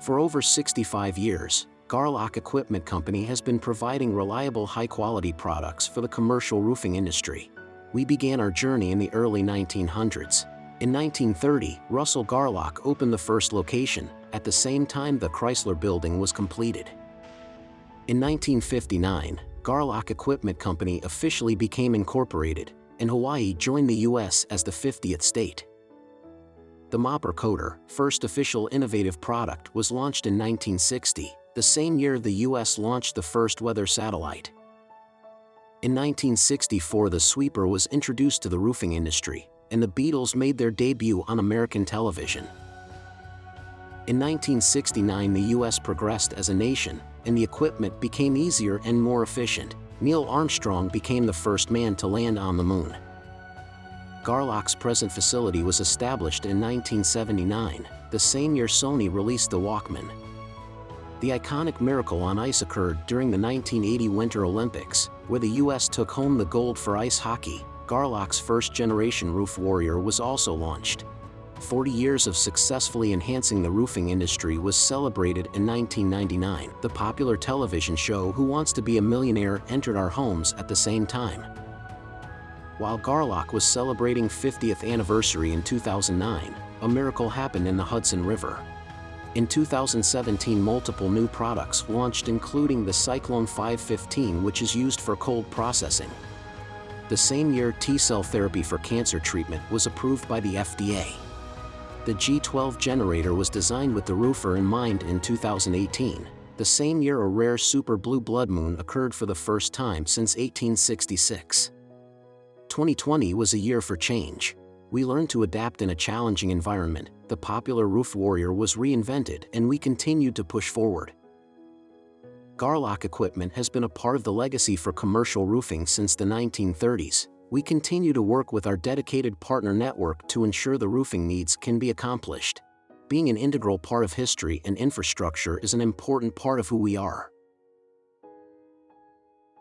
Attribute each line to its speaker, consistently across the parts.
Speaker 1: For over 65 years, Garlock Equipment Company has been providing reliable high-quality products for the commercial roofing industry. We began our journey in the early 1900s. In 1930, Russell Garlock opened the first location, at the same time the Chrysler Building was completed. In 1959, Garlock Equipment Company officially became incorporated, and Hawaii joined the U.S. as the 50th state. The Mopper Coater, first official innovative product, was launched in 1960, the same year the U.S. launched the first weather satellite. In 1964 the sweeper was introduced to the roofing industry, and the Beatles made their debut on American television. In 1969 the U.S. progressed as a nation, and the equipment became easier and more efficient. Neil Armstrong became the first man to land on the moon. Garlock's present facility was established in 1979, the same year Sony released the Walkman. The iconic Miracle on Ice occurred during the 1980 Winter Olympics, where the U.S. took home the gold for ice hockey. Garlock's first-generation Roof Warrior was also launched. 40 years of successfully enhancing the roofing industry was celebrated in 1999. The popular television show Who Wants to Be a Millionaire entered our homes at the same time. While Garlock was celebrating 50th anniversary in 2009, a miracle happened in the Hudson River. In 2017 multiple new products launched, including the Cyclone 515, which is used for cold processing. The same year T-cell therapy for cancer treatment was approved by the FDA. The G12 generator was designed with the roofer in mind in 2018, the same year a rare super blue blood moon occurred for the first time since 1866. 2020 was a year for change. We learned to adapt in a challenging environment. The popular Roof Warrior was reinvented, and we continued to push forward. Garlock Equipment has been a part of the legacy for commercial roofing since the 1930s. We continue to work with our dedicated partner network to ensure the roofing needs can be accomplished. Being an integral part of history and infrastructure is an important part of who we are.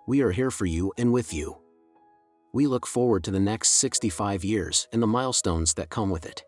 Speaker 1: We are here for you and with you. We look forward to the next 65 years and the milestones that come with it.